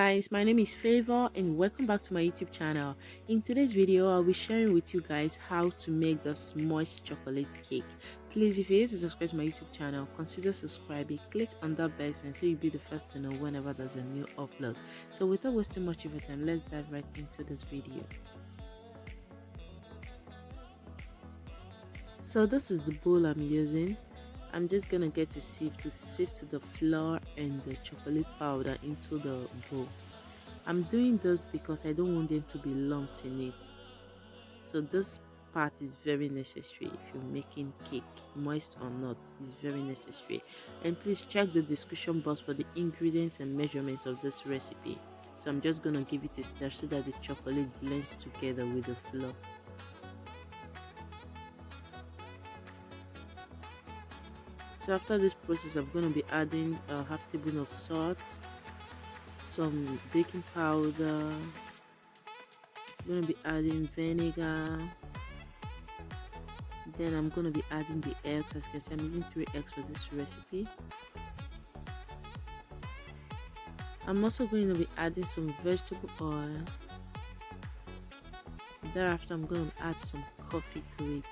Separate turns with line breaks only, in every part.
guys, my name is Favor and welcome back to my YouTube channel. In today's video, I'll be sharing with you guys how to make this moist chocolate cake. Please, if you're here to subscribe to my YouTube channel, consider subscribing, click on that bell and so you'll be the first to know whenever there's a new upload. So without wasting much of your time, let's dive right into this video. So this is the bowl I'm using. I'm just gonna get a sieve to sift the flour and the chocolate powder into the bowl. I'm doing this because I don't want there to be lumps in it. So this part is very necessary if you're making cake, moist or not, is very necessary. And please check the description box for the ingredients and measurements of this recipe. So I'm just gonna give it a stir so that the chocolate blends together with the flour. So after this process, I'm going to be adding a half teaspoon of salt, some baking powder. I'm going to be adding vinegar. Then I'm going to be adding the eggs. As you can see, I'm using 3 eggs for this recipe. I'm also going to be adding some vegetable oil. Thereafter, I'm going to add some coffee to it.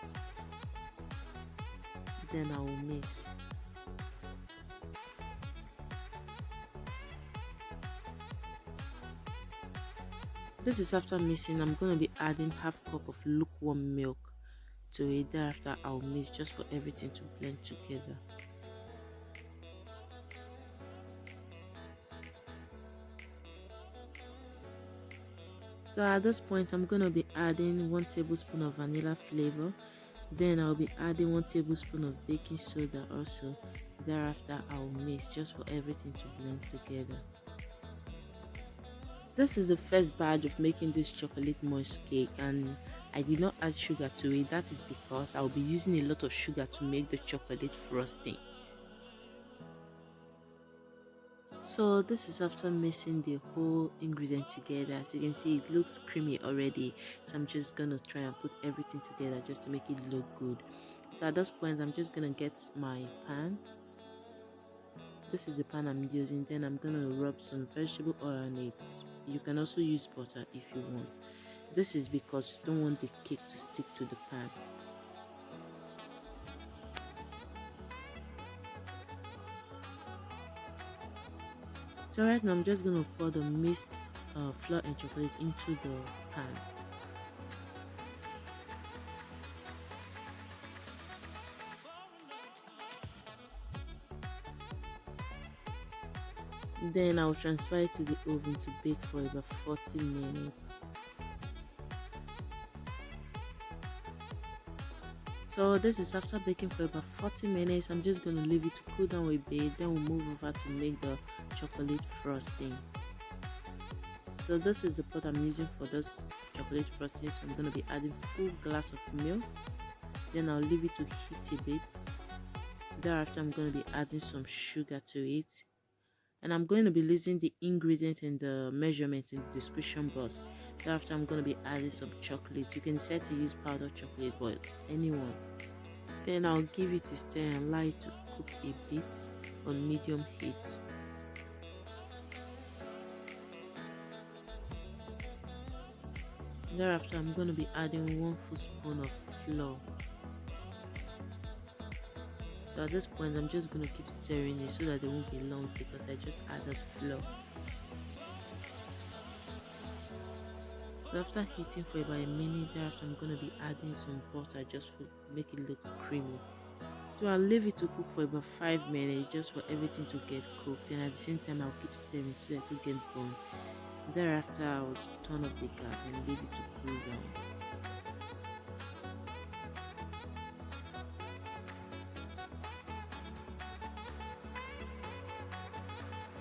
Then I will mix. This is after mixing. I'm going to be adding half cup of lukewarm milk to it. Thereafter I'll mix just for everything to blend together. So at this point I'm going to be adding 1 tablespoon of vanilla flavor. Then I'll be adding 1 tablespoon of baking soda also. Thereafter I'll mix just for everything to blend together. This is the first batch of making this chocolate moist cake and I did not add sugar to it. That is because I'll be using a lot of sugar to make the chocolate frosting. So this is after mixing the whole ingredient together. As you can see, it looks creamy already. So I'm just gonna try and put everything together just to make it look good. So at this point, I'm just gonna get my pan. This is the pan I'm using. Then I'm gonna rub some vegetable oil on it. You can also use butter if you want. This is because you don't want the cake to stick to the pan. So right now I'm just going to pour the mixed flour and chocolate into the pan. Then I'll transfer it to the oven to bake for about 40 minutes. So this is after baking for about 40 minutes. I'm just going to leave it to cool down a bit. Then we'll move over to make the chocolate frosting. So this is the pot I'm using for this chocolate frosting. So I'm going to be adding full glass of milk. Then I'll leave it to heat a bit. Thereafter I'm going to be adding some sugar to it. And I'm going to be listing the ingredient and the measurement in the description box. Thereafter I'm going to be adding some chocolate. You can decide to use powdered chocolate, but anyone. Then I'll give it a stir and allow it to cook a bit on medium heat. Thereafter I'm going to be adding 1 full spoon of flour. So at this point I'm just going to keep stirring it so that there won't be lumps because I just added flour. So after heating for about a minute, thereafter I'm going to be adding some butter just to make it look creamy. So I'll leave it to cook for about 5 minutes just for everything to get cooked, and at the same time I'll keep stirring so that it will get burnt. Thereafter I'll turn off the gas and leave it to cool down.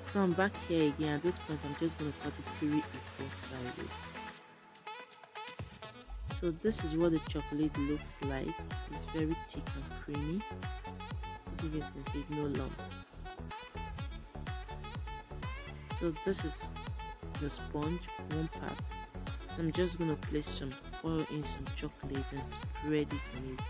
So I'm back here again. At this point I'm just going to cut it 3 equal sizes. So this is what the chocolate looks like. It's very thick and creamy. You guys can see no lumps. So this is the sponge, 1 part. I'm just going to place some oil in some chocolate and spread it on it.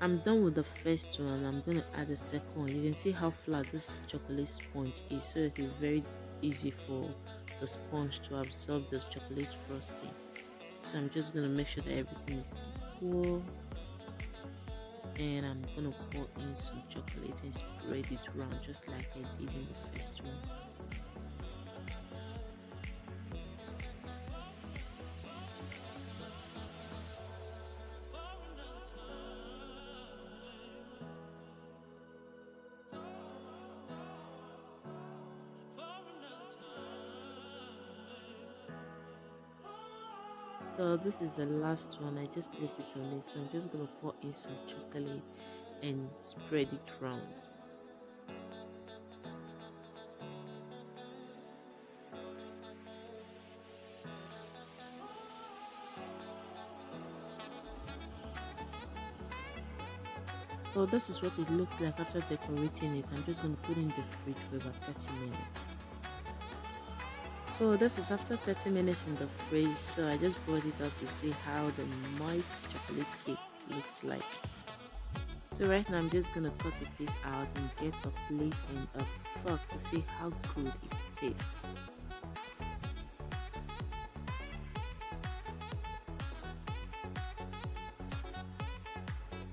I'm done with the first one. I'm gonna add the second one. You can see how flat this chocolate sponge is, so it is very easy for the sponge to absorb the chocolate frosting. So I'm just gonna make sure that everything is equal, and I'm gonna pour in some chocolate and spread it around just like I did in the first one. So this is the last one. I just placed it on it, so I'm just gonna pour in some chocolate and spread it around. So this is what it looks like after decorating it. I'm just gonna put in the fridge for about 30 minutes. So this is after 30 minutes in the fridge. So I just brought it out to see how the moist chocolate cake looks like. So right now I'm just gonna cut a piece out and get a plate and a fork to see how good it tastes.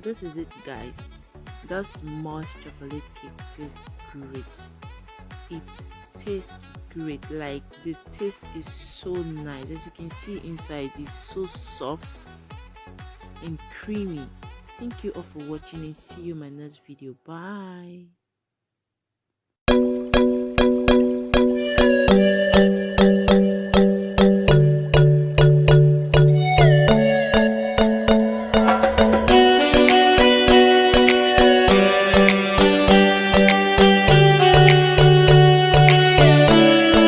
This is it, guys. This moist chocolate cake tastes great. It tastes great. Like, the taste is so nice. As you can see, inside is so soft and creamy. Thank you all for watching, and see you in my next video. Bye.